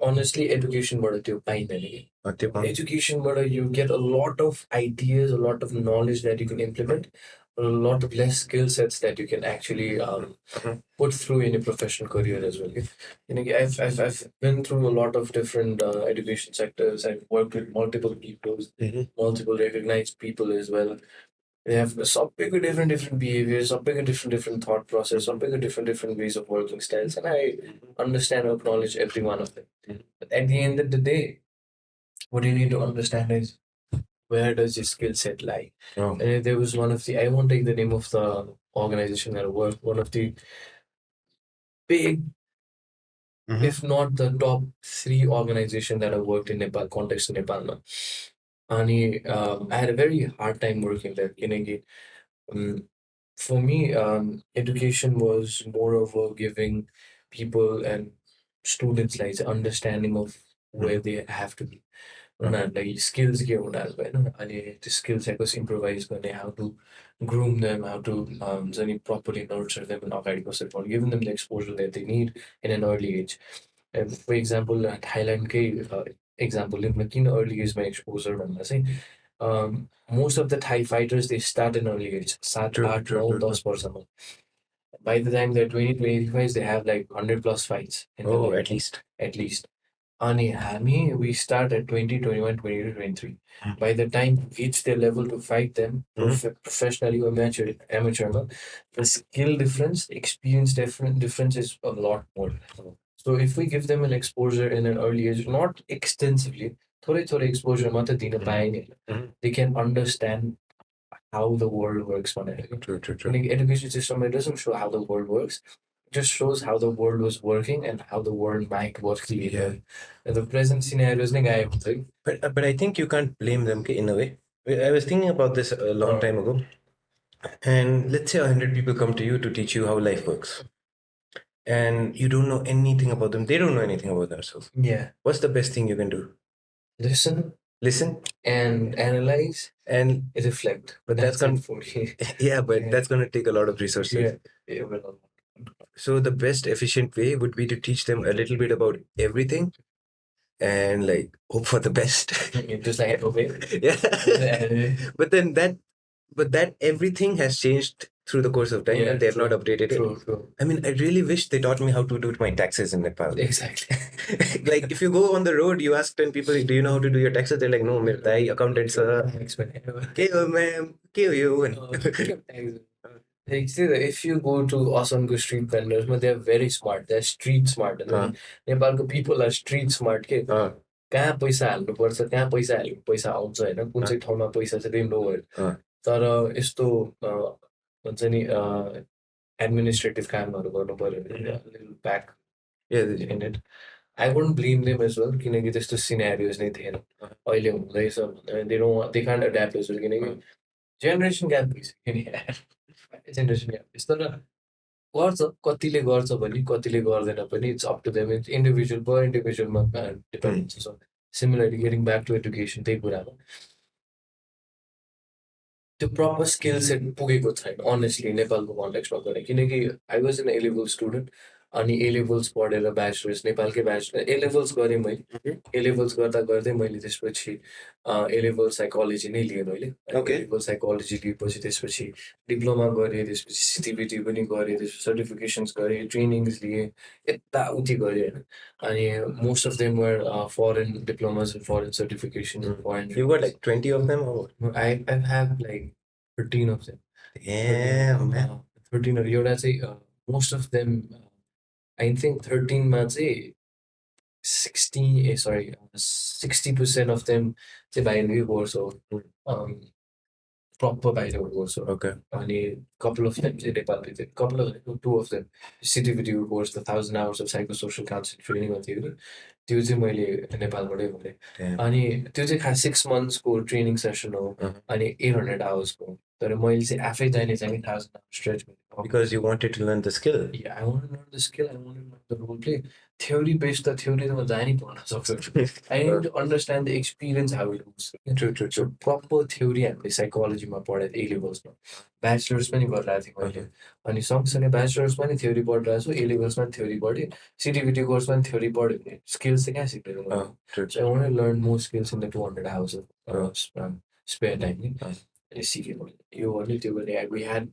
honestly educationबाट त्यो पाइँदैन कि त्यो पाउँ educationबाट you get a lot of ideas, a lot of knowledge that you can implement, a lot of less skill sets that you can actually put through in your professional career as well. You know, I've been through a lot of different education sectors. I've worked with multiple people, multiple recognized people as well. They have सबैको different behaviors, सबैको different thought process, सबैको different ways of working styles, and I understand and acknowledge every one of them. But at the end of the day, what you need to understand is where does your skill set lie? Oh. And there was one of the, I won't take the name of the organization that I worked, one of the big, if not the top 3 organization that I worked in Nepal, context in Nepal. And I had a very hard time working there. For me, education was more of a giving people and students like understanding of where they have to be. Like skills के हुनाले होइन अनि त्यो skills like improvise गर्ने, how to groom them, how to properly nurture them and अगाडि कसरी पढ्नु, giving them the exposure that they need in an early age. And for example, थाइल्यान्डकै example लिऊँ किन early age मा exposure भन्दा चाहिँ most of the Thai fighters they start in early age, 7, 8, 9, 10 वर्षमा. By the time they're 20, 25, they have like 100 plus fights. Oh, at least. At least. Ani हामी, we start at 20, 21, 22, 23. By the time we reach their level to fight them professionally or amateur, the skill difference, experience difference is a lot more. So if we give them an exposure in an early age, not extensively, थोरै exposure मात्र दिन पाए नि, they can understand how the world works. True. The education system, it doesn't show how the world works. It just shows how the world was working and how the world might work later. And the present scenario is like, But I think you can't blame them in a way. I was thinking about this a long time ago. And let's say 100 people come to you to teach you how life works. And you don't know anything about them. They don't know anything about themselves. Yeah. What's the best thing you can do? Listen and analyze and reflect. But that's going that's going to take a lot of resources. Yeah. So the best efficient way would be to teach them a little bit about everything and like hope for the best. Just like okay. Yeah. But that everything has changed through the course of time and they're not updated. True. I mean, I really wish they taught me how to do my taxes in Nepal. Exactly. Like if you go on the road, you ask 10 people, do you know how to do your taxes? They're like, no, my accountant sir. Ma'am, if you go to Asamको street vendors, they're very smart. They're street smart. Nepalको people are street smart. कहाँ पैसा हाल्नुपर्छ, कहाँ पैसा हालेको पैसा आउँछ होइन, कुन चाहिँ ठाउँमा पैसा चाहिँ they know it. तर यस्तो भन्छ नि एडमिनिस्ट्रेटिभ कामहरू गर्नु पर्यो back in it. I wouldn't blame them as well किनकि त्यस्तो सिनेरियोज नै थिएन. अहिले हुँदैछ भने they can't adapt as well किनकि जेनेरेसन ग्याप भइसक्यो. जेनेरेसन ग्याप तर गर्छ, कतिले गर्छ भने कतिले गर्दैन पनि, it's up to them. It's individual पर इन्डिभिजुअलमा डिपेन्ड हुन्छ. So similarly getting back to education, त्यही कुरामा त्यो प्रपर स्किल सेट पुगेको छैन अनेस्टली नेपालको कन्टेक्स्टमा गरे. किनकि I was an A level student अनि ए लेभल्स पढेर ब्याचलर्स, नेपालकै ब्याचलर ए लेभल्स गरेँ मैले. ए लेभल्स गर्दै मैले त्यसपछि ए लेभल साइकोलोजी नै लिएँ मैले. ए लेभल साइकोलोजी लिएपछि त्यसपछि डिप्लोमा गरेँ, त्यसपछि सिटिबिटी पनि गरेँ, त्यसपछि सर्टिफिकेसन्स गरेँ, ट्रेनिङ्स लिएँ, यताउति गरेँ होइन. अनि most of them were foreign diplomas and foreign certifications. You got like 20 of them or? I have like 13 of them. Damn, man. 13 एउटा चाहिँ most of them I think 13 मा चाहिँ 60% of them चाहिँ बाहिरकै कोर्स हो, proper बाहिरको course हो. Okay. अनि couple of them चाहिँ नेपालभित्र, 2 of them सिटिभिटीको course, the 1000 hours of psychosocial counseling training थियो नि, त्यो चाहिँ मैले नेपालबाटै गरेँ. अनि त्यो चाहिँ खास 6 months को ट्रेनिङ सेसन हो अनि 800 hours को. तर मैले चाहिँ आफै जाने चाहिँ 1000 hours stretch गरेको। Because you wanted to learn the skill. Yeah, I want to learn the skill. I want to learn the role play. Theory based the theory त म जानै पर्न सक्छु। I need to understand the experience how it goes. True. So proper theory हामीले साइकोलोजीमा पढेको A लेभल्समा bachelors पनि गरिरहेको थिएँ मैले। अनि सँगसँगै ब्याचलर्समा नि थ्योरी पढिरहेको छु, A लेभल्समा पनि थ्योरी पढेँ, CDVT कोर्समा पनि थ्योरी पढ्यो भने स्किल्स चाहिँ कहाँ सिक्दैन मैले। True. So I want to learn more skills in the 200 hours of spare time नि। अँ। अनि सिकेँ मैले। यो भने त्यो भने we had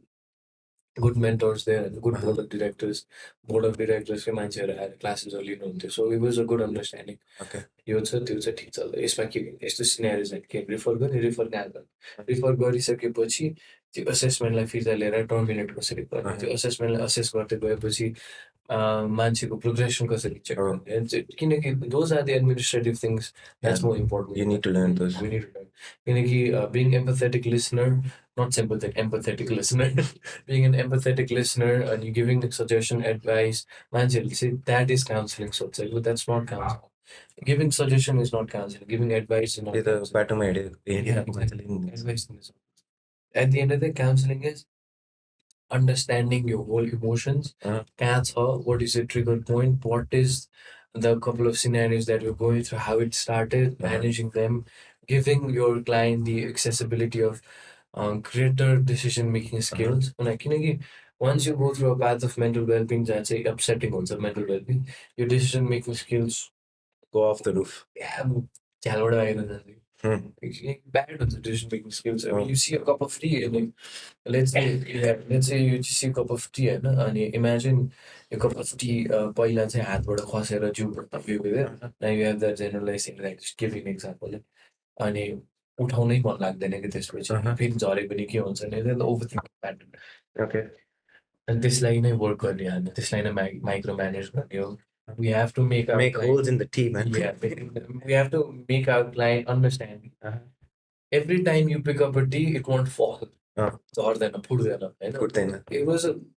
good mentors there and good board of directors के मान्छेहरू आएर क्लासेसहरू लिनुहुन्थ्यो। So it was a good understanding. Okay. यो छ त्यो छ ठिक छ यसमा के यस्तो सिनेरियोज के रिफर गर्ने रिफर कहाँ गर्ने रिफर गरिसकेपछि त्यो असेसमेन्टलाई फिर्ता लिएर टर्मिनेट कसरी गर्ने त्यो असेसमेन्टलाई असेस गर्दै गएपछि मान्छेको प्रोग्रेसन कसरी चेक गर्ने किनकि those are the administrative things that's more important You need to learn those. We need to learn. किनकि being empathetic listener, not sympathetic, empathetic listener, being an empathetic listener and you giving the suggestion, advice, मान्छेहरूले चाहिँ that is counseling सोच्छ, but that's not counseling. Giving suggestion is not counseling. Giving advice is not त्यो त counseling. बाटोमा हिँडेको मान्छेले नि Advice is not. At the end of the day, counseling is understanding your whole emotions. कहाँ छ, what is the trigger point, what is the couple of scenarios that you're going through, how it started, managing them, giving your client the accessibility of greater decision making skills. And किनकि once you go through a path of mental well-being जहाँ चाहिँ upsetting हुन्छ mental well-being, your decision making skills go off the roof. झ्यालबाट बाहिर जान्छ। Bad हुन्छ decision making skills. I mean, you see a cup of tea and let's say you see a cup of tea होइन अनि imagine a cup of tea पहिला चाहिँ हातबाट खसेर जिउबाट तपियो भयो। Now you have that generalizing, like just giving an example. अनि उठाउनै मन लाग्दैन कि त्यसपछि फेरि झरे पनि के हुन्छ नि ओभरथिङ्क प्याटर्न। Okay. अनि त्यसलाई नै वर्क गर्ने हामी त्यसलाई नै माइक्रो म्यानेज गर्ने हो। We have to make holes in the tea, man. Yeah, we have to make our client understand. Every time you pick up a tea, it won't fall. झर्दैन फुट्दैन।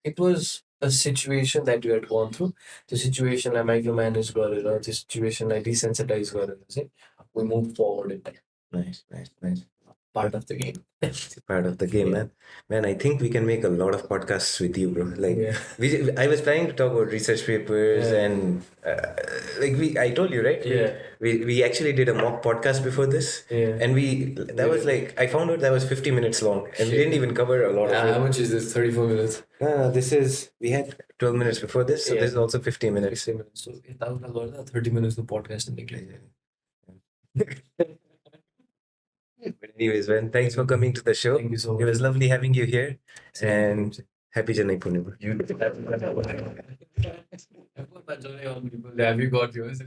It was a situation that you had gone through. The situationलाई micro manage गरेर त्यो सिचुएसनलाई desensitise गरेर चाहिँ we move forward in that. Nice. Part of the game. Part of the game, man. Man, I think we can make a lot of podcasts with you, bro. Like, I was planning to talk about research papers and I told you, right? Yeah. We actually did a mock podcast before this. Yeah. And that was like, I found out that was 50 minutes long. And we didn't even cover a lot of it. How much is this? 34 minutes? No, we had 12 minutes before this, so this is also 15 minutes. 60 minutes. So, 30 minutes the podcast निक्ले। But anyways, man, thanks for coming to the show. Thank you so much. It was lovely having you here. And happy Janai Purnima. Have you got yours?